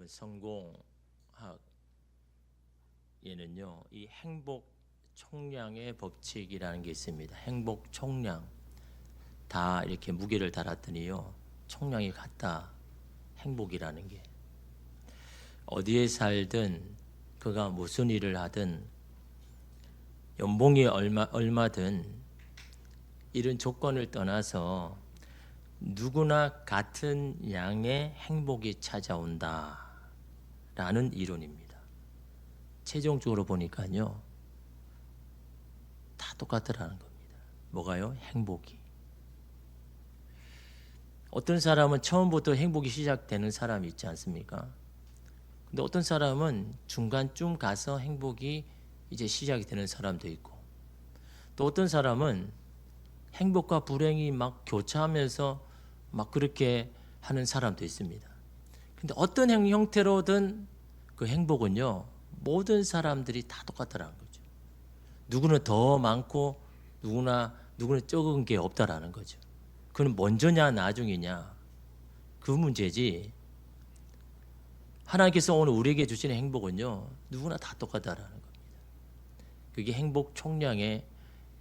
여러분 성공학에는요, 이 행복 총량의 법칙이라는 게 있습니다. 행복 총량. 다 이렇게 무게를 달았더니요, 총량이 같다. 행복이라는 게. 어디에 살든 그가 무슨 일을 하든 연봉이 얼마든 이런 조건을 떠나서 누구나 같은 양의 행복이 찾아온다 라는 이론입니다. 최종적으로 보니까요, 다 똑같더라는 겁니다. 뭐가요? 행복이. 어떤 사람은 처음부터 행복이 시작되는 사람이 있지 않습니까? 근데 어떤 사람은 중간쯤 가서 행복이 이제 시작이 되는 사람도 있고, 또 어떤 사람은 행복과 불행이 막 교차하면서 막 그렇게 하는 사람도 있습니다. 근데 어떤 형태로든 그 행복은요, 모든 사람들이 다 똑같다라는 거죠. 누구는 더 많고 누구는 적은 게 없다라는 거죠. 그건 먼저냐 나중이냐 그 문제지, 하나님께서 오늘 우리에게 주시는 행복은요, 누구나 다 똑같다라는 겁니다. 그게 행복 총량의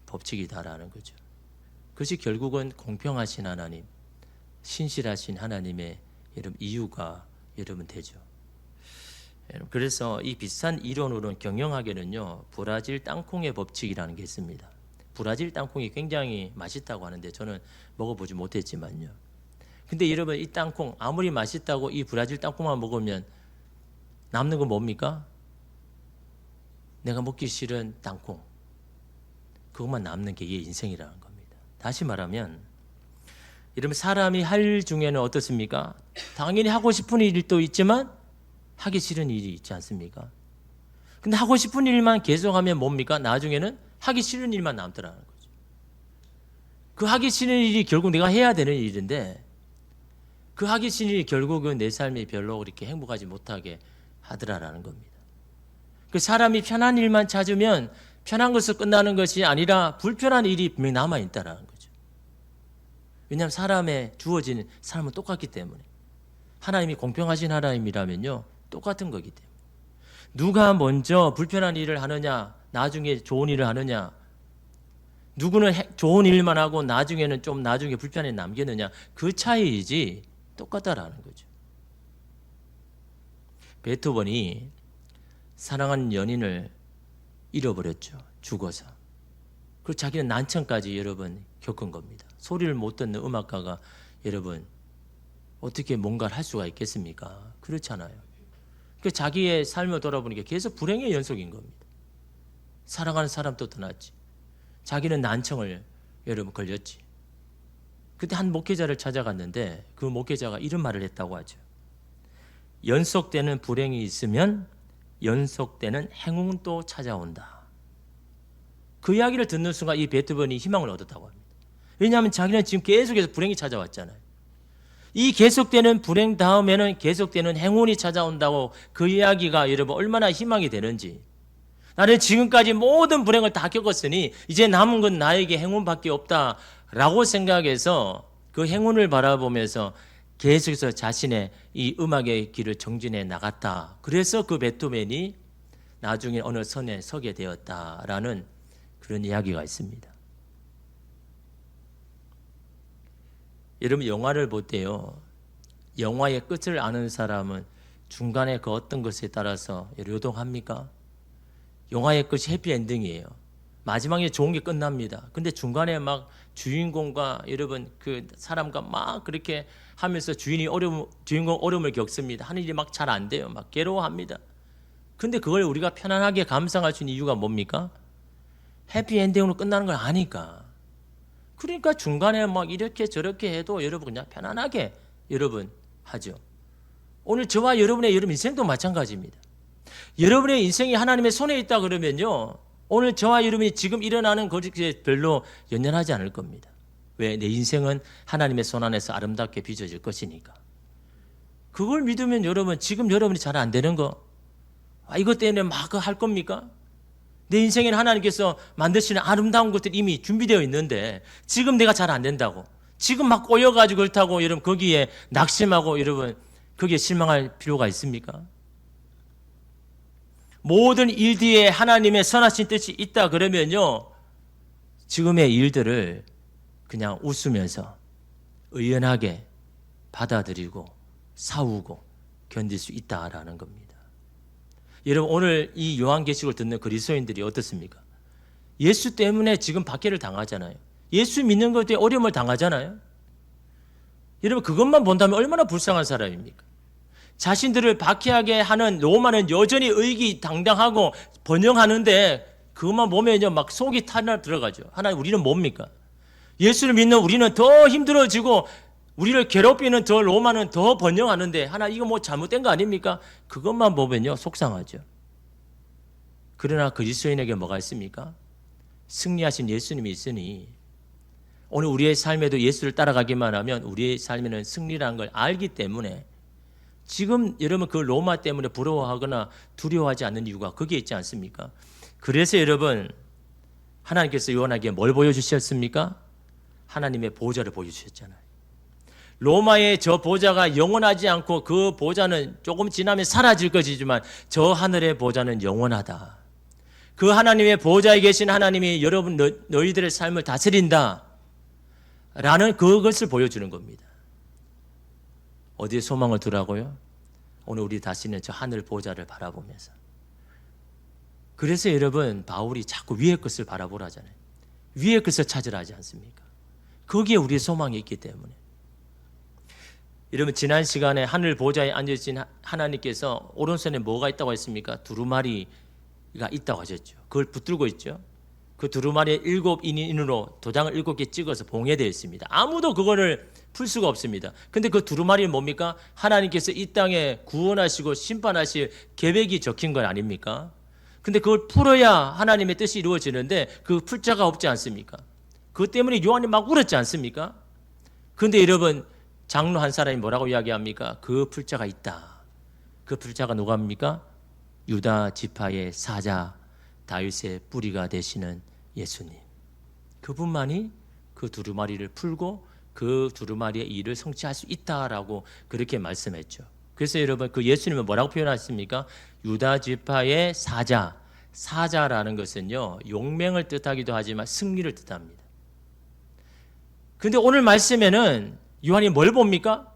법칙이다라는 거죠. 그것이 결국은 공평하신 하나님, 신실하신 하나님의 여러분 이유가 여러분 되죠. 그래서 이 비슷한 이론으로는 경영학에는요, 브라질 땅콩의 법칙이라는 게 있습니다. 브라질 땅콩이 굉장히 맛있다고 하는데 저는 먹어보지 못했지만요. 근데 여러분, 이 땅콩 아무리 맛있다고 이 브라질 땅콩만 먹으면 남는 건 뭡니까? 내가 먹기 싫은 땅콩. 그것만 남는 게 얘 인생이라는 겁니다. 다시 말하면 여러분, 사람이 할 일 중에는 어떻습니까? 당연히 하고 싶은 일도 있지만 하기 싫은 일이 있지 않습니까? 근데 하고 싶은 일만 계속하면 뭡니까? 나중에는 하기 싫은 일만 남더라는 거죠. 그 하기 싫은 일이 결국 내가 해야 되는 일인데, 그 하기 싫은 일이 결국은 내 삶이 별로 그렇게 행복하지 못하게 하더라라는 겁니다. 그 사람이 편한 일만 찾으면 편한 것으로 끝나는 것이 아니라 불편한 일이 분명히 남아있다라는 거죠. 왜냐하면 사람에 주어진 삶은 똑같기 때문에. 하나님이 공평하신 하나님이라면요, 똑같은 거기 때문에. 누가 먼저 불편한 일을 하느냐, 나중에 좋은 일을 하느냐, 누구는 좋은 일만 하고 나중에는 좀 나중에 불편에 남겠느냐, 그 차이이지 똑같다라는 거죠. 베토벤이 사랑하는 연인을 잃어버렸죠. 죽어서. 그리고 자기는 난청까지 여러분 겪은 겁니다. 소리를 못 듣는 음악가가 여러분 어떻게 뭔가를 할 수가 있겠습니까? 그렇잖아요. 그 자기의 삶을 돌아보니까 계속 불행의 연속인 겁니다. 사랑하는 사람도 떠났지. 자기는 난청을 여러분 걸렸지. 그때 한 목회자를 찾아갔는데 그 목회자가 이런 말을 했다고 하죠. 연속되는 불행이 있으면 연속되는 행운도 찾아온다. 그 이야기를 듣는 순간 이 베토벤이 희망을 얻었다고 합니다. 왜냐하면 자기는 지금 계속해서 불행이 찾아왔잖아요. 이 계속되는 불행 다음에는 계속되는 행운이 찾아온다고, 그 이야기가 여러분 얼마나 희망이 되는지. 나는 지금까지 모든 불행을 다 겪었으니 이제 남은 건 나에게 행운밖에 없다라고 생각해서 그 행운을 바라보면서 계속해서 자신의 이 음악의 길을 정진해 나갔다. 그래서 그 베토벤이 나중에 어느 선에 서게 되었다라는 그런 이야기가 있습니다. 여러분, 영화를 볼 때요, 영화의 끝을 아는 사람은 중간에 그 어떤 것에 따라서 요동합니까? 영화의 끝이 해피엔딩이에요. 마지막에 좋은 게 끝납니다. 근데 중간에 막 주인공과 여러분 그 사람과 막 그렇게 하면서 주인공 어려움을 겪습니다. 하는 일이 막 잘 안 돼요. 막 괴로워합니다. 근데 그걸 우리가 편안하게 감상할 수 있는 이유가 뭡니까? 해피엔딩으로 끝나는 걸 아니까. 그러니까 중간에 막 이렇게 저렇게 해도 여러분 그냥 편안하게 여러분 하죠. 오늘 저와 여러분 인생도 마찬가지입니다. 여러분의 인생이 하나님의 손에 있다 그러면요, 오늘 저와 여러분이 지금 일어나는 것이 별로 연연하지 않을 겁니다. 왜? 내 인생은 하나님의 손 안에서 아름답게 빚어질 것이니까. 그걸 믿으면 여러분, 지금 여러분이 잘 안 되는 거, 이것 때문에 막 할 겁니까? 내 인생에는 하나님께서 만드시는 아름다운 것들이 이미 준비되어 있는데 지금 내가 잘 안 된다고, 지금 막 꼬여가지고 그렇다고 여러분 거기에 낙심하고 여러분 거기에 실망할 필요가 있습니까? 모든 일 뒤에 하나님의 선하신 뜻이 있다 그러면요, 지금의 일들을 그냥 웃으면서 의연하게 받아들이고 싸우고 견딜 수 있다라는 겁니다. 여러분, 오늘 이 요한계시록을 듣는 그리스도인들이 어떻습니까? 예수 때문에 지금 박해를 당하잖아요. 예수 믿는 것에 어려움을 당하잖아요. 여러분, 그것만 본다면 얼마나 불쌍한 사람입니까? 자신들을 박해하게 하는 로마는 여전히 의기당당하고 번영하는데 그것만 보면요, 막 속이 타나 들어가죠. 하나님, 우리는 뭡니까? 예수를 믿는 우리는 더 힘들어지고 우리를 괴롭히는 저 로마는 더 번영하는데 하나, 이거 뭐 잘못된 거 아닙니까? 그것만 보면요, 속상하죠. 그러나 그리스도인에게 뭐가 있습니까? 승리하신 예수님이 있으니 오늘 우리의 삶에도 예수를 따라가기만 하면 우리의 삶에는 승리라는 걸 알기 때문에 지금 여러분 그 로마 때문에 부러워하거나 두려워하지 않는 이유가 거기에 있지 않습니까? 그래서 여러분, 하나님께서 요한에게 뭘 보여주셨습니까? 하나님의 보좌를 보여주셨잖아요. 로마의 저 보좌가 영원하지 않고 그 보좌는 조금 지나면 사라질 것이지만 저 하늘의 보좌는 영원하다. 그 하나님의 보좌에 계신 하나님이 여러분 너희들의 삶을 다스린다 라는 그것을 보여주는 겁니다. 어디에 소망을 두라고요? 오늘 우리 다시는 저 하늘 보좌를 바라보면서. 그래서 여러분, 바울이 자꾸 위의 것을 바라보라잖아요. 위의 것을 찾으라 하지 않습니까? 거기에 우리의 소망이 있기 때문에. 여러분, 지난 시간에 하늘 보좌에 앉으신 하나님께서 오른손에 뭐가 있다고 했습니까? 두루마리가 있다고 하셨죠. 그걸 붙들고 있죠. 그 두루마리에 7인으로 도장을 7개 찍어서 봉해되어 있습니다. 아무도 그거를 풀 수가 없습니다. 근데 그 두루마리는 뭡니까? 하나님께서 이 땅에 구원하시고 심판하실 계획이 적힌 건 아닙니까? 근데 그걸 풀어야 하나님의 뜻이 이루어지는데 그 풀 자가 없지 않습니까? 그것 때문에 요한이 막 울었지 않습니까? 근데 여러분, 장로 한 사람이 뭐라고 이야기합니까? 그 풀자가 있다. 그 풀자가 누가입니까? 유다 지파의 사자 다윗의 뿌리가 되시는 예수님. 그분만이 그 두루마리를 풀고 그 두루마리의 일을 성취할 수 있다라고 그렇게 말씀했죠. 그래서 여러분, 그 예수님은 뭐라고 표현하십니까? 유다 지파의 사자. 사자라는 것은요, 용맹을 뜻하기도 하지만 승리를 뜻합니다. 근데 오늘 말씀에는 요한이 뭘 봅니까?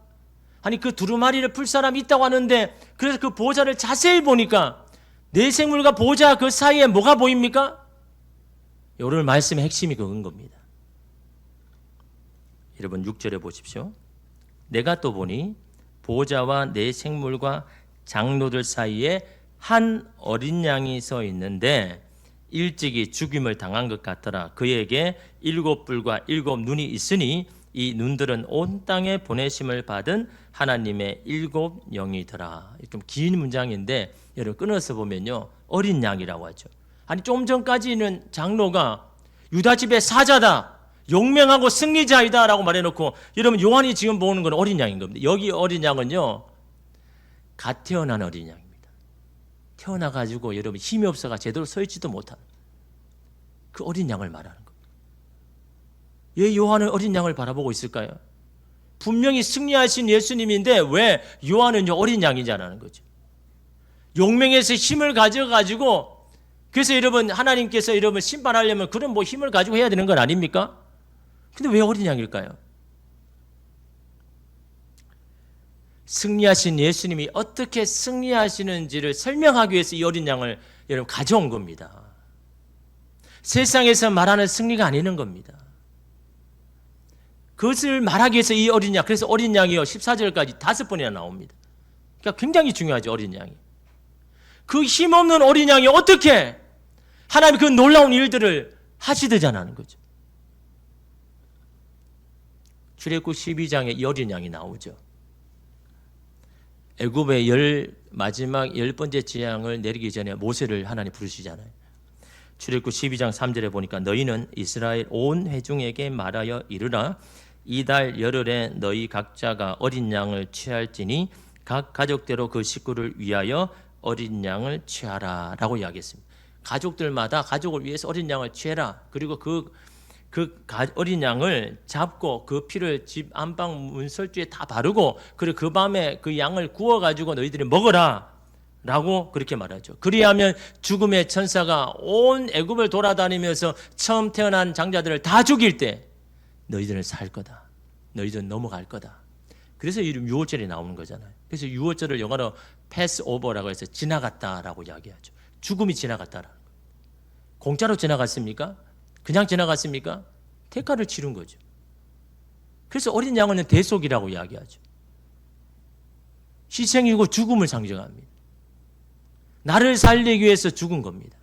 아니, 그 두루마리를 풀 사람이 있다고 하는데, 그래서 그 보좌를 자세히 보니까 내 생물과 보좌 그 사이에 뭐가 보입니까? 오늘 말씀의 핵심이 그건 겁니다. 여러분, 6절에 보십시오. 내가 또 보니 보좌와 내 생물과 장로들 사이에 한 어린 양이 서 있는데 일찍이 죽임을 당한 것 같더라. 그에게 7뿔과 7눈이 있으니 이 눈들은 온 땅에 보내심을 받은 하나님의 7영이더라. 좀 긴 문장인데 여러분, 끊어서 보면요, 어린 양이라고 하죠. 아니, 좀 전까지는 장로가 유다 집의 사자다, 용맹하고 승리자이다 라고 말해놓고, 여러분, 요한이 지금 보는 건 어린 양인 겁니다. 여기 어린 양은요, 갓 태어난 어린 양입니다. 태어나가지고 여러분 힘이 없어가 제대로 서 있지도 못한 그 어린 양을 말하는 겁니다. 왜 요한은 어린 양을 바라보고 있을까요? 분명히 승리하신 예수님인데 왜 요한은요 어린 양이냐라는 거죠. 용맹에서 힘을 가져가지고, 그래서 여러분, 하나님께서 여러분 심판하려면 그런 뭐 힘을 가지고 해야 되는 건 아닙니까? 근데 왜 어린 양일까요? 승리하신 예수님이 어떻게 승리하시는지를 설명하기 위해서 이 어린 양을 여러분 가져온 겁니다. 세상에서 말하는 승리가 아니는 겁니다. 그것을 말하기 위해서 이 어린 양, 그래서 어린 양이요 14절까지 5번이나 나옵니다. 그러니까 굉장히 중요하죠, 어린 양이. 그 힘없는 어린 양이 어떻게 하나님의 그 놀라운 일들을 하시더냐는 거죠. 출애굽 12장에 이 어린 양이 나오죠. 애굽의 마지막 10번째 재앙을 내리기 전에 모세를 하나님 부르시잖아요. 출애굽 12장 3절에 보니까 너희는 이스라엘 온 회중에게 말하여 이르라. 이달 열흘에 너희 각자가 어린 양을 취할지니 각 가족대로 그 식구를 위하여 어린 양을 취하라 라고 이야기했습니다. 가족들마다 가족을 위해서 어린 양을 취해라. 그리고 그 그 어린 양을 잡고 그 피를 집 안방 문설주에 다 바르고 그리고 그 밤에 그 양을 구워가지고 너희들이 먹어라 라고 그렇게 말하죠. 그리하면 죽음의 천사가 온 애굽을 돌아다니면서 처음 태어난 장자들을 다 죽일 때 너희들은 살 거다. 너희들은 넘어갈 거다. 그래서 이름 6월절이 나오는 거잖아요. 그래서 6월절을 영어로 패스오버라고 해서 지나갔다라고 이야기하죠. 죽음이 지나갔다라는 거예요. 공짜로 지나갔습니까? 그냥 지나갔습니까? 대가를 치른 거죠. 그래서 어린 양은 대속이라고 이야기하죠. 희생이고 죽음을 상징합니다. 나를 살리기 위해서 죽은 겁니다.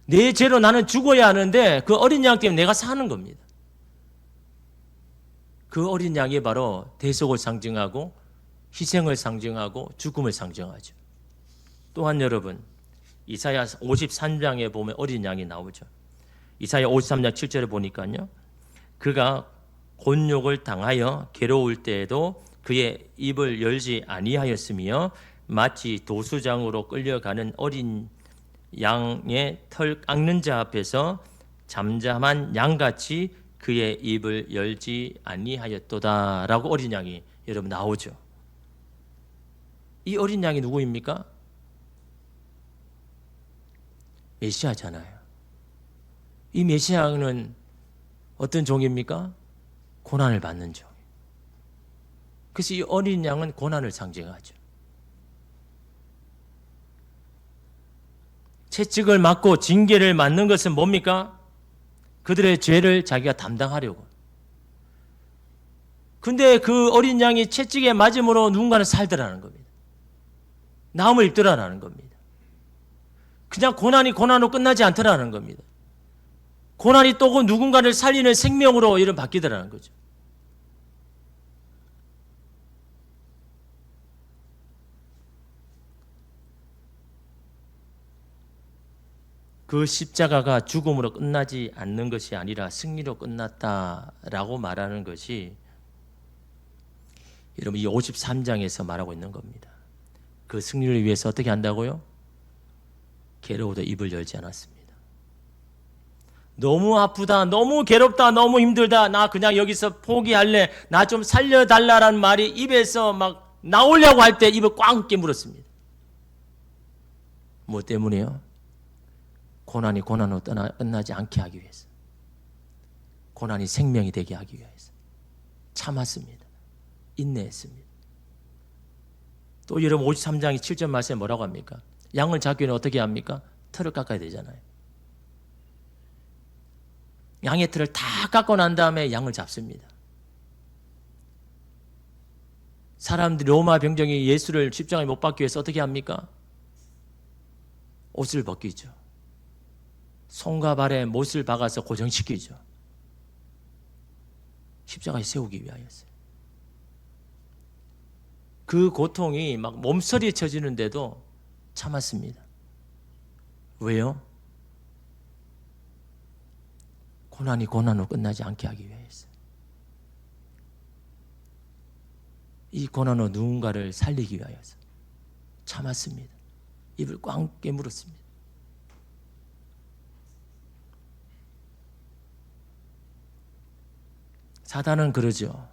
내 죄로 나는 죽어야 하는데 그 어린 양 때문에 내가 사는 겁니다. 그 어린 양이 바로 대속을 상징하고 희생을 상징하고 죽음을 상징하죠. 또한 여러분, 이사야 53장에 보면 어린 양이 나오죠. 이사야 53장 7절에 보니까요. 그가 곤욕을 당하여 괴로울 때에도 그의 입을 열지 아니하였으며 마치 도수장으로 끌려가는 어린 양의 털 깎는 자 앞에서 잠잠한 양같이 그의 입을 열지 아니하였도다라고 어린 양이 여러분 나오죠. 이 어린 양이 누구입니까? 메시아잖아요. 이 메시아는 어떤 종입니까? 고난을 받는 종. 그래서 이 어린 양은 고난을 상징하죠. 채찍을 맞고 징계를 맞는 것은 뭡니까? 그들의 죄를 자기가 담당하려고. 근데 그 어린 양이 채찍에 맞음으로 누군가는 살더라는 겁니다. 나음을 입더라는 겁니다. 그냥 고난이 고난으로 끝나지 않더라는 겁니다. 고난이 또 누군가를 살리는 생명으로 이런 바뀌더라는 거죠. 그 십자가가 죽음으로 끝나지 않는 것이 아니라 승리로 끝났다라고 말하는 것이 여러분 이 53장에서 말하고 있는 겁니다. 그 승리를 위해서 어떻게 한다고요? 괴로워도 입을 열지 않았습니다. 너무 아프다, 너무 괴롭다, 너무 힘들다, 나 그냥 여기서 포기할래, 나 좀 살려달라라는 말이 입에서 막 나오려고 할 때 입을 꽉 깨물었습니다. 뭐 때문에요? 고난이 고난으로 끝나지 않게 하기 위해서. 고난이 생명이 되게 하기 위해서. 참았습니다. 인내했습니다. 또 여러분 53장이 7절 말씀에 뭐라고 합니까? 양을 잡기 위해서 어떻게 합니까? 털을 깎아야 되잖아요. 양의 털을 다 깎고 난 다음에 양을 잡습니다. 사람들이 로마 병정이 예수를 십자가에 못 박기 위해서 어떻게 합니까? 옷을 벗기죠. 손과 발에 못을 박아서 고정시키죠. 십자가에 세우기 위하여서요. 그 고통이 막 몸서리에 쳐지는데도 참았습니다. 왜요? 고난이 고난으로 끝나지 않게 하기 위해서. 이 고난으로 누군가를 살리기 위하여서 참았습니다. 입을 꽉 깨물었습니다. 사단은 그러죠.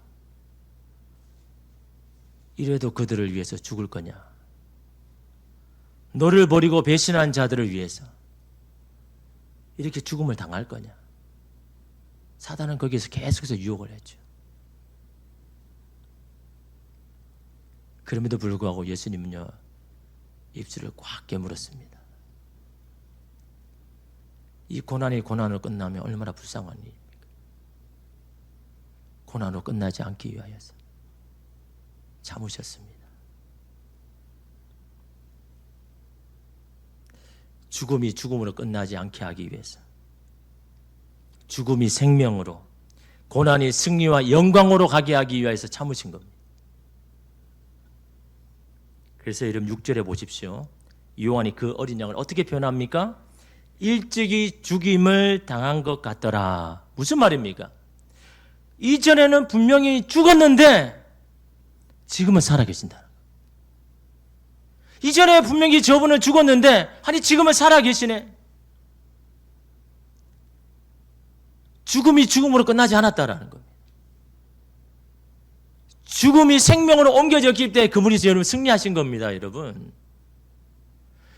이래도 그들을 위해서 죽을 거냐? 너를 버리고 배신한 자들을 위해서 이렇게 죽음을 당할 거냐? 사단은 거기에서 계속해서 유혹을 했죠. 그럼에도 불구하고 예수님은요, 입술을 꽉 깨물었습니다. 이 고난이 고난으로 끝나면 얼마나 불쌍한 일입니까? 고난으로 끝나지 않기 위하여서 참으셨습니다. 죽음이 죽음으로 끝나지 않게 하기 위해서, 죽음이 생명으로, 고난이 승리와 영광으로 가게 하기 위해서 참으신 겁니다. 그래서 여러분 6절에 보십시오. 요한이 그 어린 양을 어떻게 표현합니까? 일찍이 죽임을 당한 것 같더라. 무슨 말입니까? 이전에는 분명히 죽었는데 지금은 살아계신다. 이전에 분명히 저분은 죽었는데 아니 지금은 살아계시네. 죽음이 죽음으로 끝나지 않았다라는 겁니다. 죽음이 생명으로 옮겨졌기 때문에 그분이 여러분 승리하신 겁니다, 여러분.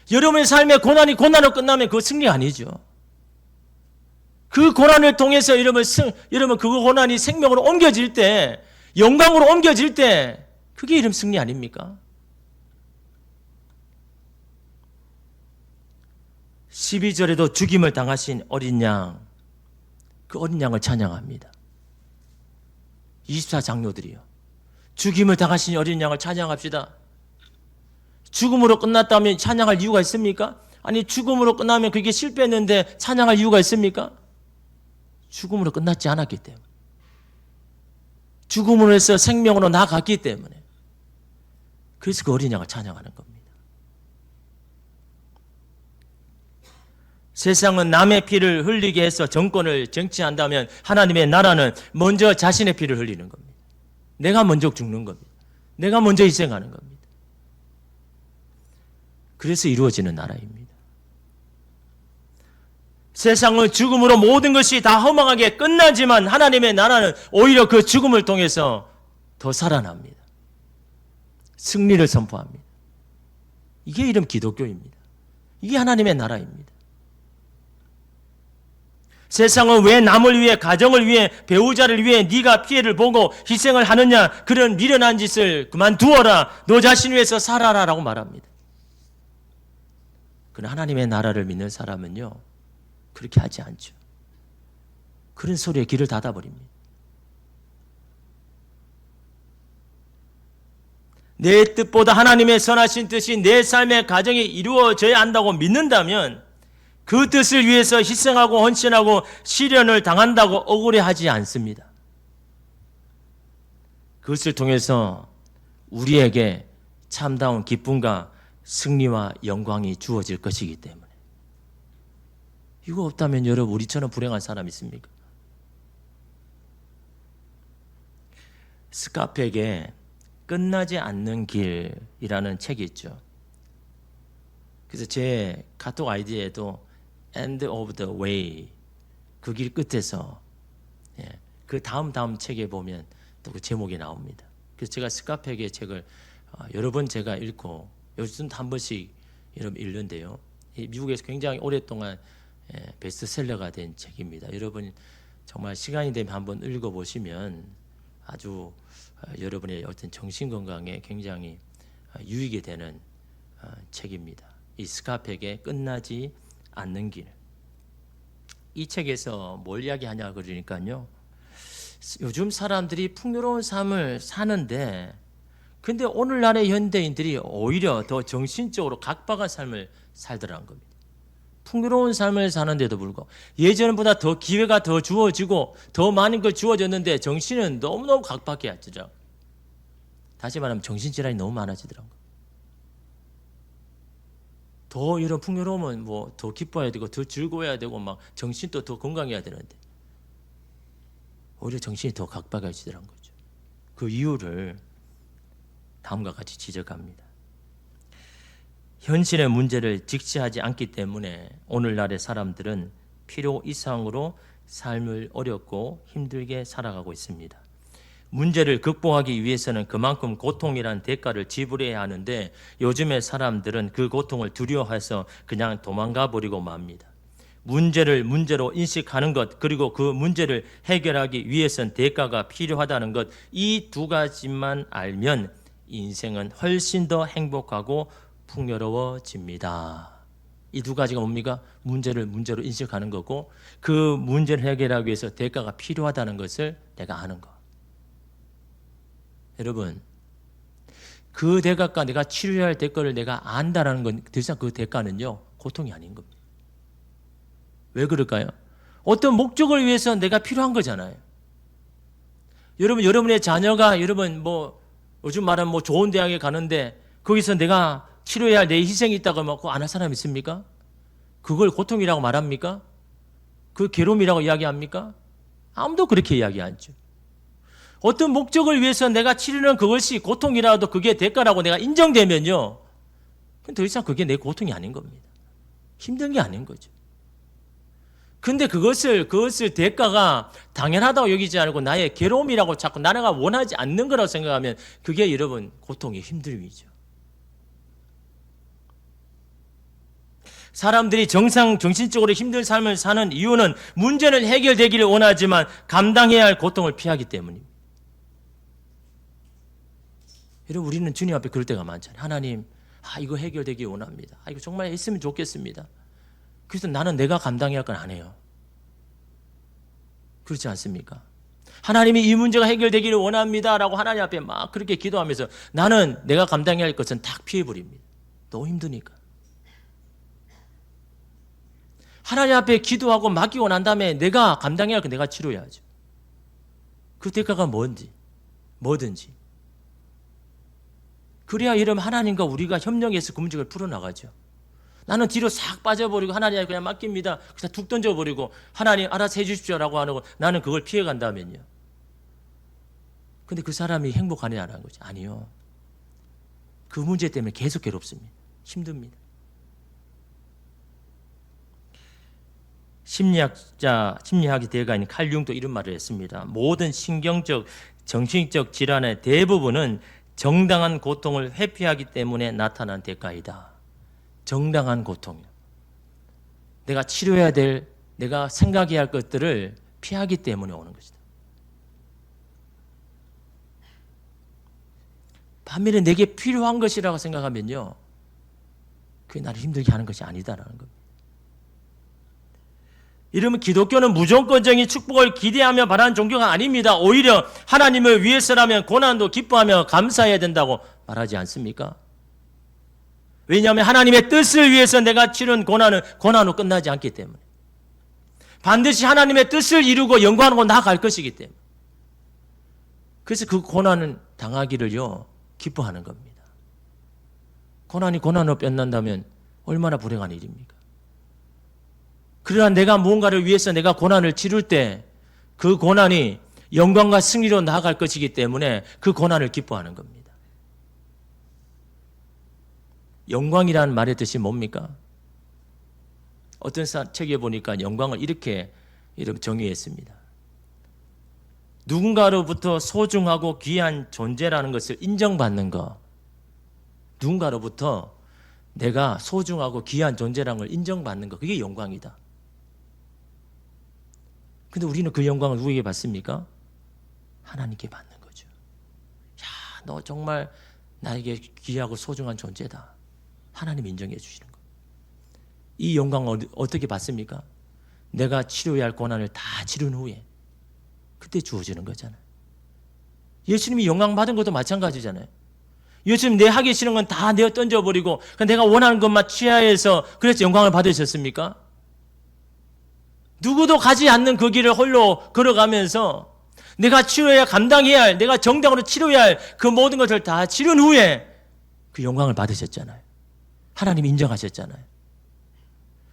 여러분의 삶의 고난이 고난으로 끝나면 그거 승리 아니죠. 그 고난을 통해서 여러분 그 고난이 생명으로 옮겨질 때, 영광으로 옮겨질 때, 그게 이름 승리 아닙니까? 12절에도 죽임을 당하신 어린 양, 그 어린 양을 찬양합니다. 24장로들이요. 죽임을 당하신 어린 양을 찬양합시다. 죽음으로 끝났다면 찬양할 이유가 있습니까? 아니, 죽음으로 끝나면 그게 실패했는데 찬양할 이유가 있습니까? 죽음으로 끝났지 않았기 때문에. 죽음으로 해서 생명으로 나아갔기 때문에. 그래서 그 어린 양을 찬양하는 겁니다. 세상은 남의 피를 흘리게 해서 정권을 쟁취한다면 하나님의 나라는 먼저 자신의 피를 흘리는 겁니다. 내가 먼저 죽는 겁니다. 내가 먼저 희생하는 겁니다. 그래서 이루어지는 나라입니다. 세상은 죽음으로 모든 것이 다 허망하게 끝나지만 하나님의 나라는 오히려 그 죽음을 통해서 더 살아납니다. 승리를 선포합니다. 이게 이름 기독교입니다. 이게 하나님의 나라입니다. 세상은 왜 남을 위해, 가정을 위해, 배우자를 위해 네가 피해를 보고 희생을 하느냐, 그런 미련한 짓을 그만두어라, 너 자신 위해서 살아라 라고 말합니다. 그러나 하나님의 나라를 믿는 사람은요, 그렇게 하지 않죠. 그런 소리에 귀를 닫아버립니다. 내 뜻보다 하나님의 선하신 뜻이 내 삶의 가정에 이루어져야 한다고 믿는다면 그 뜻을 위해서 희생하고 헌신하고 시련을 당한다고 억울해하지 않습니다. 그것을 통해서 우리에게 참다운 기쁨과 승리와 영광이 주어질 것이기 때문에. 이거 없다면 여러분 우리처럼 불행한 사람 있습니까? 스카펙의 끝나지 않는 길이라는 책이 있죠. 그래서 제 카톡 아이디에도 End of the Way, 그 길 끝에서, 그 다음 책에 보면 또 그 제목이 나옵니다. 그래서 제가 스카펙의 책을 여러 번 제가 읽고 요즘 한 번씩 여러분 읽는데요. 미국에서 굉장히 오랫동안 베스트셀러가 된 책입니다. 여러분 정말 시간이 되면 한번 읽어보시면 아주 여러분의 어떤 정신건강에 굉장히 유익이 되는 책입니다. 이 스카펙의 끝나지 않는 길. 이 책에서 뭘 이야기하냐 그러니까요, 요즘 사람들이 풍요로운 삶을 사는데 근데 오늘날의 현대인들이 오히려 더 정신적으로 각박한 삶을 살더라는 겁니다. 풍요로운 삶을 사는데도 불구하고 예전보다 더 기회가 더 주어지고 더 많은 걸 주어졌는데 정신은 너무너무 각박해지더라고요. 다시 말하면 정신질환이 너무 많아지더라고요. 더 이런 풍요로움은 뭐 더 기뻐해야 되고 더 즐거워야 되고 막 정신도 더 건강해야 되는데 오히려 정신이 더 각박해지더란 거죠. 그 이유를 다음과 같이 지적합니다. 현실의 문제를 직시하지 않기 때문에 오늘날의 사람들은 필요 이상으로 삶을 어렵고 힘들게 살아가고 있습니다. 문제를 극복하기 위해서는 그만큼 고통이란 대가를 지불해야 하는데 요즘의 사람들은 그 고통을 두려워해서 그냥 도망가 버리고 맙니다. 문제를 문제로 인식하는 것, 그리고 그 문제를 해결하기 위해선 대가가 필요하다는 것, 이 두 가지만 알면 인생은 훨씬 더 행복하고 풍요로워집니다. 이 두 가지가 뭡니까? 문제를 문제로 인식하는 거고 그 문제를 해결하기 위해서 대가가 필요하다는 것을 내가 아는 것. 여러분, 그 대가가 내가 치료해야 할 대가를 내가 안다라는 건 더 이상 그 대가는요 고통이 아닌 겁니다. 왜 그럴까요? 어떤 목적을 위해서 내가 필요한 거잖아요. 여러분, 여러분의 자녀가 여러분 뭐 요즘 말하면 뭐 좋은 대학에 가는데 거기서 내가 치료해야 할 내 희생이 있다고 하면 안 할 사람 있습니까? 그걸 고통이라고 말합니까? 그 괴로움이라고 이야기합니까? 아무도 그렇게 이야기 안 하죠. 어떤 목적을 위해서 내가 치르는 그것이 고통이라도 그게 대가라고 내가 인정되면요, 더 이상 그게 내 고통이 아닌 겁니다. 힘든 게 아닌 거죠. 근데 그것을 대가가 당연하다고 여기지 않고 나의 괴로움이라고 자꾸 나가 원하지 않는 거라고 생각하면 그게 여러분 고통의 힘듦이죠. 사람들이 정신적으로 힘든 삶을 사는 이유는 문제는 해결되기를 원하지만 감당해야 할 고통을 피하기 때문입니다. 여러분, 우리는 주님 앞에 그럴 때가 많잖아요. 하나님, 이거 해결되기 원합니다. 이거 정말 했으면 좋겠습니다. 그래서 나는 내가 감당해야 할 건 안 해요. 그렇지 않습니까? 하나님이 이 문제가 해결되기를 원합니다 라고 하나님 앞에 막 그렇게 기도하면서 나는 내가 감당해야 할 것은 다 피해버립니다. 너무 힘드니까. 하나님 앞에 기도하고 맡기고 난 다음에 내가 감당해야 할 건 내가 치료해야죠. 그 대가가 뭐든지. 그래야 여러분 하나님과 우리가 협력해서 그 문제를 풀어나가죠. 나는 뒤로 싹 빠져버리고 하나님 그냥 맡깁니다. 그냥 툭 던져버리고 하나님 알아서 해주십시오라고 하는 거 나는 그걸 피해간다면요. 근데 그 사람이 행복하냐라는 거죠. 아니요. 그 문제 때문에 계속 괴롭습니다. 힘듭니다. 심리학의 대가인 칼 융도 이런 말을 했습니다. 모든 신경적, 정신적 질환의 대부분은 정당한 고통을 회피하기 때문에 나타난 대가이다. 정당한 고통. 내가 치료해야 될, 내가 생각해야 할 것들을 피하기 때문에 오는 것이다. 반면에 내게 필요한 것이라고 생각하면요, 그게 나를 힘들게 하는 것이 아니다라는 겁니다. 이러면 기독교는 무조건적인 축복을 기대하며 바라는 종교가 아닙니다. 오히려 하나님을 위해서라면 고난도 기뻐하며 감사해야 된다고 말하지 않습니까? 왜냐하면 하나님의 뜻을 위해서 내가 치른 고난은 고난으로 끝나지 않기 때문에 반드시 하나님의 뜻을 이루고 영광하고 나아갈 것이기 때문에 그래서 그 고난을 당하기를요 기뻐하는 겁니다. 고난이 고난으로 끝난다면 얼마나 불행한 일입니까? 그러나 내가 무언가를 위해서 내가 고난을 치룰 때 그 고난이 영광과 승리로 나아갈 것이기 때문에 그 고난을 기뻐하는 겁니다. 영광이라는 말의 뜻이 뭡니까? 어떤 책에 보니까 영광을 이렇게 정의했습니다. 누군가로부터 소중하고 귀한 존재라는 것을 인정받는 것. 누군가로부터 내가 소중하고 귀한 존재라는 걸 인정받는 것. 그게 영광이다. 근데 우리는 그 영광을 누구에게 받습니까? 하나님께 받는 거죠. 야, 너 정말 나에게 귀하고 소중한 존재다. 하나님 인정해 주시는 거. 이 영광을 어떻게 받습니까? 내가 치료해야 할 고난을 다 치른 후에 그때 주어지는 거잖아요. 예수님이 영광 받은 것도 마찬가지잖아요. 예수님 내 하기 싫은 건 다 내어 던져버리고 내가 원하는 것만 취하해서 그래서 영광을 받으셨습니까? 누구도 가지 않는 그 길을 홀로 걸어가면서 내가 치료해야 감당해야 할, 내가 정당으로 치료해야 할 그 모든 것을 다 치른 후에 그 영광을 받으셨잖아요. 하나님이 인정하셨잖아요.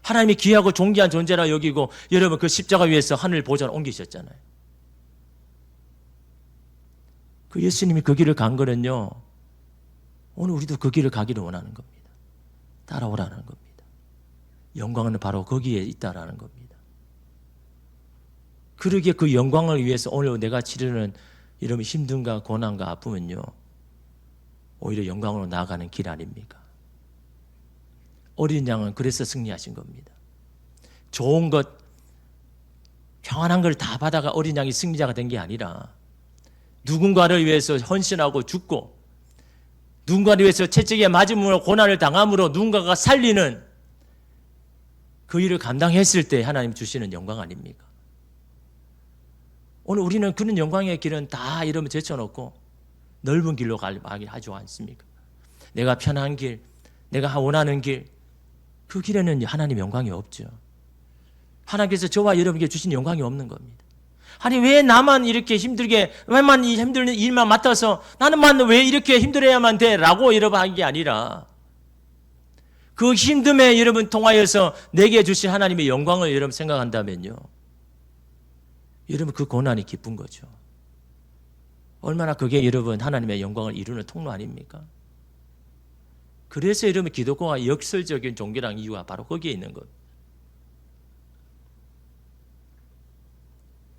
하나님이 귀하고 존귀한 존재라 여기고 여러분 그 십자가 위에서 하늘 보좌로 옮기셨잖아요. 그 예수님이 그 길을 간 거는요, 오늘 우리도 그 길을 가기를 원하는 겁니다. 따라오라는 겁니다. 영광은 바로 거기에 있다라는 겁니다. 그러기에 그 영광을 위해서 오늘 내가 치르는 이런 힘든가 고난과 아픔은요, 오히려 영광으로 나아가는 길 아닙니까? 어린 양은 그래서 승리하신 겁니다. 좋은 것, 평안한 걸 다 받아가 어린 양이 승리자가 된 게 아니라 누군가를 위해서 헌신하고 죽고 누군가를 위해서 채찍에 맞음으로 고난을 당함으로 누군가가 살리는 그 일을 감당했을 때 하나님 주시는 영광 아닙니까? 오늘 우리는 그런 영광의 길은 다 이러면 제쳐놓고 넓은 길로 가기 하지 않습니까? 내가 편한 길, 내가 원하는 길, 그 길에는 하나님 영광이 없죠. 하나님께서 저와 여러분에게 주신 영광이 없는 겁니다. 아니 왜 나만 이렇게 힘들게, 왜만 이 힘든 일만 맡아서 나는만 왜 이렇게 힘들어야만 돼? 라고 여러분 한 게 아니라 그 힘듦에 여러분 통하여서 내게 주신 하나님의 영광을 여러분 생각한다면요, 여러분 그 고난이 기쁜 거죠. 얼마나 그게 여러분 하나님의 영광을 이루는 통로 아닙니까? 그래서 여러분 기독교가 역설적인 종교라는 이유가 바로 거기에 있는 것.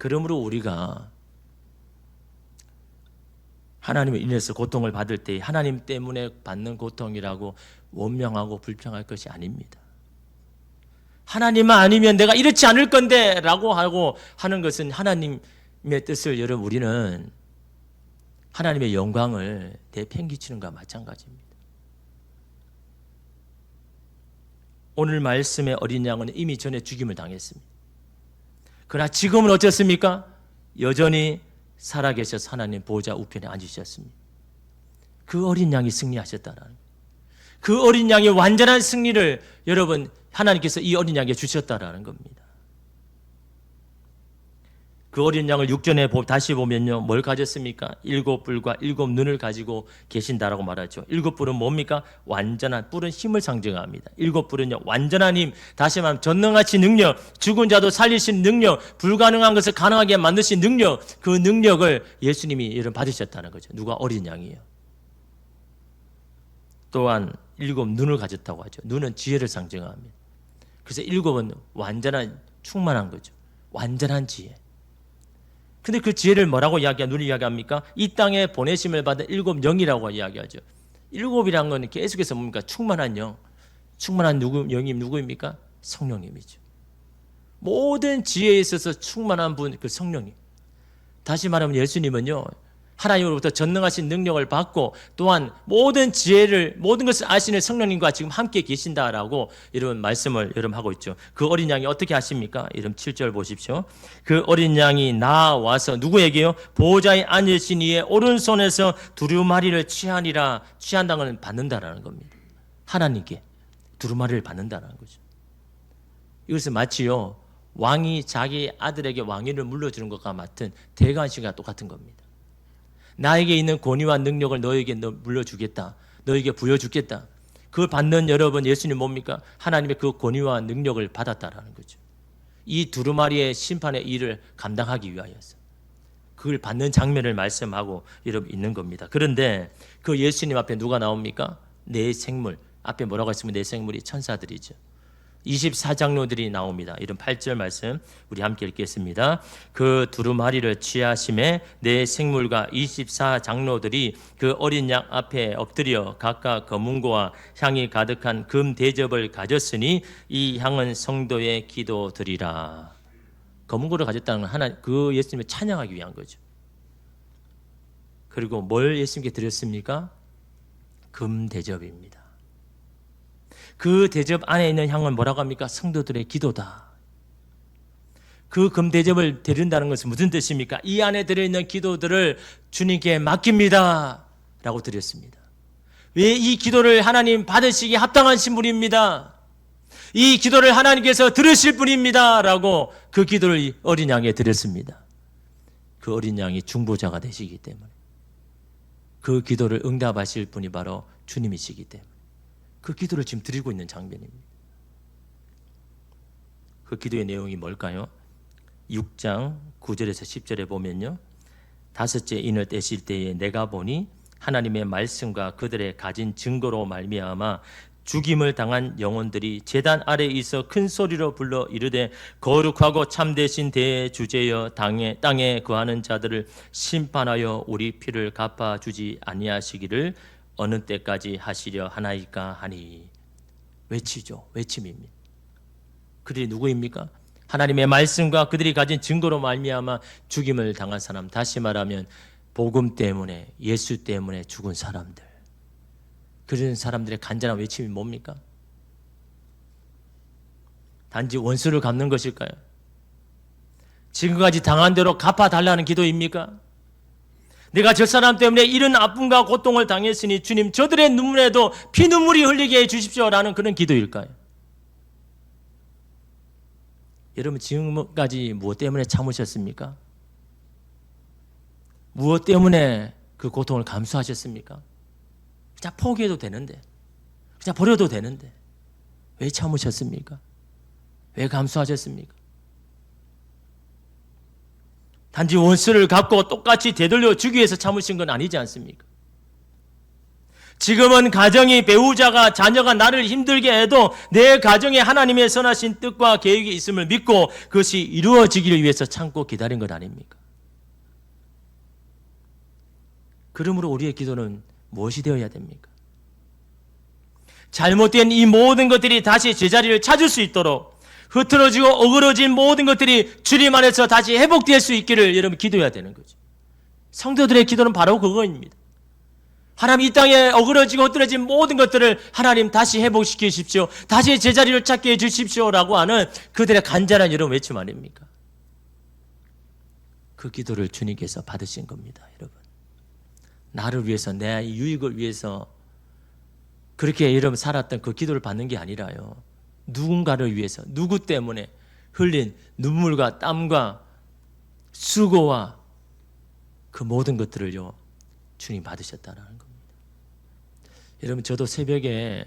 그러므로 우리가 하나님을 인해서 고통을 받을 때 하나님 때문에 받는 고통이라고 원망하고 불평할 것이 아닙니다. 하나님만 아니면 내가 이렇지 않을 건데 라고 하고 하는 것은 하나님의 뜻을 여러분 우리는 하나님의 영광을 내팽개치는 것과 마찬가지입니다. 오늘 말씀의 어린 양은 이미 전에 죽임을 당했습니다. 그러나 지금은 어떻습니까? 여전히 살아계셔서 하나님 보호자 우편에 앉으셨습니다. 그 어린 양이 승리하셨다는 거예요. 그 어린 양의 완전한 승리를 여러분 하나님께서 이 어린 양에게 주셨다라는 겁니다. 그 어린 양을 6절에 다시 보면요, 뭘 가졌습니까? 7뿔과 7눈을 가지고 계신다라고 말하죠. 7뿔은 뭡니까? 완전한, 뿔은 힘을 상징합니다. 7뿔은요, 완전한 힘, 다시 말하면 전능하신 능력, 죽은 자도 살리신 능력, 불가능한 것을 가능하게 만드신 능력, 그 능력을 예수님이 여러분 받으셨다는 거죠. 누가? 어린 양이에요. 또한 7눈을 가졌다고 하죠. 눈은 지혜를 상징합니다. 그래서 7은 완전한, 충만한 거죠. 완전한 지혜. 근데 그 지혜를 뭐라고 눈을 이야기합니까? 이 땅에 보내심을 받은 7 영이라고 이야기하죠. 7이란 건 계속해서 뭡니까? 충만한 영. 충만한 영이 누구입니까? 성령님이죠. 모든 지혜에 있어서 충만한 분, 그 성령님. 다시 말하면 예수님은요, 하나님으로부터 전능하신 능력을 받고 또한 모든 지혜를, 모든 것을 아시는 성령님과 지금 함께 계신다라고 이런 말씀을 여러분 하고 있죠. 그 어린 양이 어떻게 하십니까? 여러분 7절 보십시오. 그 어린 양이 나와서 누구에게요? 보호자에 앉으신 이의 오른손에서 두루마리를 취하니라. 취한다는 건 받는다라는 겁니다. 하나님께 두루마리를 받는다라는 거죠. 이것은 마치요, 왕이 자기 아들에게 왕위를 물려주는 것과 같은 대관식과 똑같은 겁니다. 나에게 있는 권위와 능력을 너에게 물려주겠다. 너에게 부여주겠다. 그걸 받는 여러분, 예수님 뭡니까? 하나님의 그 권위와 능력을 받았다라는 거죠. 이 두루마리의 심판의 일을 감당하기 위하여서 그걸 받는 장면을 말씀하고 여러분 있는 겁니다. 그런데 그 예수님 앞에 누가 나옵니까? 내 생물. 앞에 뭐라고 했으면 내 생물이 천사들이죠. 24장로들이 나옵니다. 이런 8절 말씀 우리 함께 읽겠습니다. 그 두루마리를 취하심에 내 생물과 24장로들이 그 어린 양 앞에 엎드려 각각 검은고와 향이 가득한 금 대접을 가졌으니 이 향은 성도의 기도드리라. 검은고를 가졌다는 건 그 예수님을 찬양하기 위한 거죠. 그리고 뭘 예수님께 드렸습니까? 금 대접입니다. 그 대접 안에 있는 향은 뭐라고 합니까? 성도들의 기도다. 그 금대접을 드린다는 것은 무슨 뜻입니까? 이 안에 들어있는 기도들을 주님께 맡깁니다 라고 드렸습니다. 왜? 이 기도를 하나님 받으시기에 합당하신 분입니다. 이 기도를 하나님께서 들으실 분입니다 라고 그 기도를 어린 양에 드렸습니다. 그 어린 양이 중보자가 되시기 때문에, 그 기도를 응답하실 분이 바로 주님이시기 때문에 그 기도를 지금 드리고 있는 장면입니다. 그 기도의 내용이 뭘까요? 6장 9절에서 10절에 보면요, 다섯째 인을 떼실 때에 내가 보니 하나님의 말씀과 그들의 가진 증거로 말미암아 죽임을 당한 영혼들이 제단 아래에 있어 큰 소리로 불러 이르되 거룩하고 참되신 대주제여 땅에 거하는 자들을 심판하여 우리 피를 갚아주지 아니하시기를 어느 때까지 하시려 하나이까 하니. 외치죠. 외침입니다. 그들이 누구입니까? 하나님의 말씀과 그들이 가진 증거로 말미암아 죽임을 당한 사람, 다시 말하면 복음 때문에, 예수 때문에 죽은 사람들, 그런 사람들의 간절한 외침이 뭡니까? 단지 원수를 갚는 것일까요? 지금까지 당한 대로 갚아달라는 기도입니까? 내가 저 사람 때문에 이런 아픔과 고통을 당했으니 주님 저들의 눈물에도 피눈물이 흘리게 해주십시오라는 그런 기도일까요? 여러분 지금까지 무엇 때문에 참으셨습니까? 무엇 때문에 그 고통을 감수하셨습니까? 그냥 포기해도 되는데, 그냥 버려도 되는데 왜 참으셨습니까? 왜 감수하셨습니까? 단지 원수를 갚고 똑같이 되돌려 주기 위해서 참으신 건 아니지 않습니까? 지금은 가정이 배우자가 자녀가 나를 힘들게 해도 내 가정에 하나님의 선하신 뜻과 계획이 있음을 믿고 그것이 이루어지기를 위해서 참고 기다린 것 아닙니까? 그러므로 우리의 기도는 무엇이 되어야 됩니까? 잘못된 이 모든 것들이 다시 제자리를 찾을 수 있도록 흐트러지고 어그러진 모든 것들이 주님 안에서 다시 회복될 수 있기를 여러분 기도해야 되는 거죠. 성도들의 기도는 바로 그거입니다. 하나님 이 땅에 어그러지고 흐트러진 모든 것들을 하나님 다시 회복시키십시오. 다시 제자리를 찾게 해주십시오라고 하는 그들의 간절한 여러분 외침 아닙니까? 그 기도를 주님께서 받으신 겁니다. 여러분. 나를 위해서 내 유익을 위해서 그렇게 여러분 살았던 그 기도를 받는 게 아니라요. 누군가를 위해서 누구 때문에 흘린 눈물과 땀과 수고와 그 모든 것들을요 주님 받으셨다는 겁니다. 여러분 저도 새벽에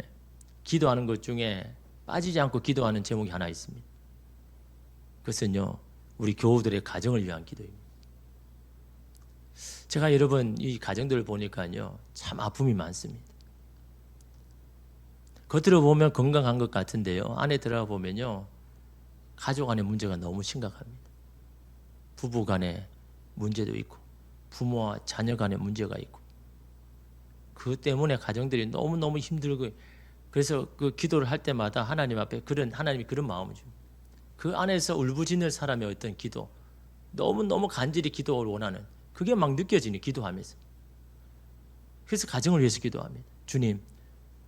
기도하는 것 중에 빠지지 않고 기도하는 제목이 하나 있습니다. 그것은요 우리 교우들의 가정을 위한 기도입니다. 제가 여러분 이 가정들을 보니까요 참 아픔이 많습니다. 겉으로 보면 건강한 것 같은데요 안에 들어가 보면요 가족 안의 문제가 너무 심각합니다. 부부 간의 문제도 있고 부모와 자녀 간의 문제가 있고 그 때문에 가정들이 너무너무 힘들고 그래서 그 기도를 할 때마다 하나님 앞에 하나님이 그런 마음을 줍니다. 그 안에서 울부짖는 사람의 어떤 기도 너무너무 간절히 기도를 원하는 그게 막 느껴지니 기도하면서 그래서 가정을 위해서 기도합니다. 주님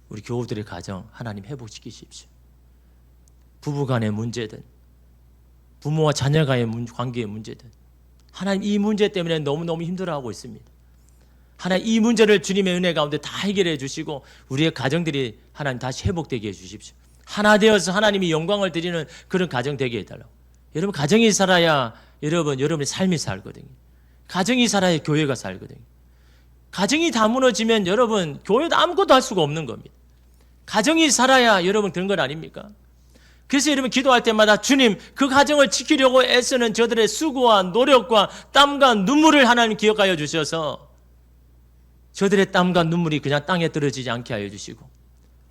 우리 교우들의 가정 하나님 회복시키십시오. 부부 간의 문제든 부모와 자녀 간의 관계의 문제든 하나님 이 문제 때문에 너무너무 힘들어하고 있습니다. 하나님 이 문제를 주님의 은혜 가운데 다 해결해 주시고 우리의 가정들이 하나님 다시 회복되게 해 주십시오. 하나 되어서 하나님이 영광을 드리는 그런 가정 되게 해달라고. 여러분 가정이 살아야 여러분의 삶이 살거든요. 가정이 살아야 교회가 살거든요. 가정이 다 무너지면 여러분 교회도 아무것도 할 수가 없는 겁니다. 가정이 살아야 여러분 그런 건 아닙니까? 그래서 여러분 기도할 때마다 주님 그 가정을 지키려고 애쓰는 저들의 수고와 노력과 땀과 눈물을 하나님 기억하여 주셔서 저들의 땀과 눈물이 그냥 땅에 떨어지지 않게 하여 주시고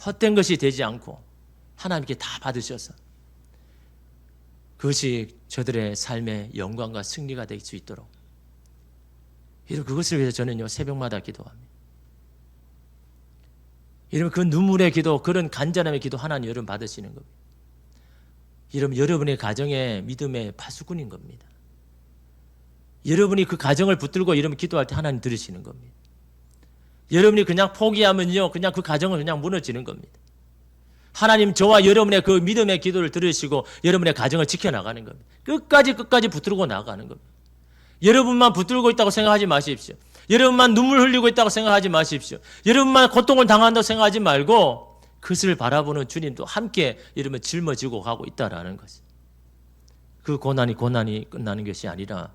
헛된 것이 되지 않고 하나님께 다 받으셔서 그것이 저들의 삶의 영광과 승리가 될 수 있도록 여러분 그것을 위해서 저는요 새벽마다 기도합니다. 여러분 그 눈물의 기도 그런 간절함의 기도 하나님 여러분 받으시는 겁니다. 여러분의 가정의 믿음의 파수꾼인 겁니다. 여러분이 그 가정을 붙들고 여러분 기도할 때 하나님 들으시는 겁니다. 여러분이 그냥 포기하면요 그냥 그 가정은 그냥 무너지는 겁니다. 하나님 저와 여러분의 그 믿음의 기도를 들으시고 여러분의 가정을 지켜나가는 겁니다. 끝까지 붙들고 나가는 겁니다. 여러분만 붙들고 있다고 생각하지 마십시오. 여러분만 눈물 흘리고 있다고 생각하지 마십시오. 여러분만 고통을 당한다고 생각하지 말고 그것을 바라보는 주님도 함께 여러분 짊어지고 가고 있다라는 것이 그 고난이 끝나는 것이 아니라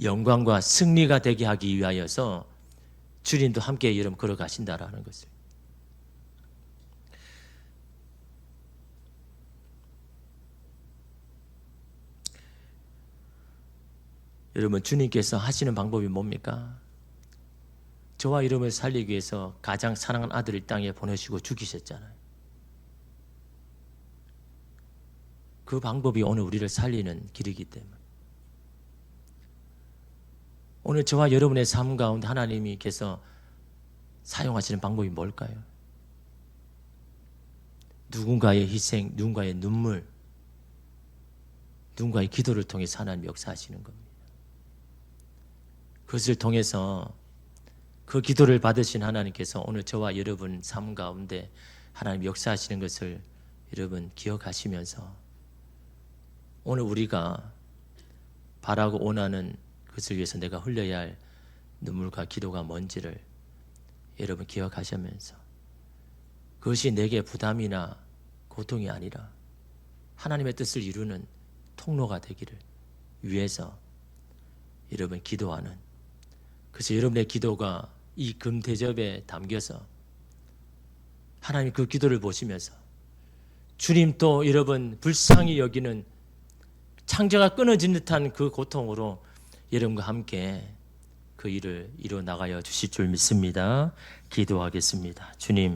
영광과 승리가 되게 하기 위하여서 주님도 함께 여러분 걸어가신다라는 것을 여러분 주님께서 하시는 방법이 뭡니까? 저와 여러분을 살리기 위해서 가장 사랑하는 아들을 땅에 보내시고 죽이셨잖아요. 그 방법이 오늘 우리를 살리는 길이기 때문에 오늘 저와 여러분의 삶 가운데 하나님께서 사용하시는 방법이 뭘까요? 누군가의 희생, 누군가의 눈물, 누군가의 기도를 통해서 하나님 역사하시는 겁니다. 그것을 통해서 그 기도를 받으신 하나님께서 오늘 저와 여러분 삶 가운데 하나님 역사하시는 것을 여러분 기억하시면서 오늘 우리가 바라고 원하는 그것을 위해서 내가 흘려야 할 눈물과 기도가 뭔지를 여러분 기억하시면서 그것이 내게 부담이나 고통이 아니라 하나님의 뜻을 이루는 통로가 되기를 위해서 여러분 기도하는 그래서 여러분의 기도가 이 금대접에 담겨서 하나님 그 기도를 보시면서 주님 또 여러분 불쌍히 여기는 창자가 끊어진 듯한 그 고통으로 여러분과 함께 그 그 일을 이뤄 나가여 주실 줄 믿습니다. 기도하겠습니다. 주님.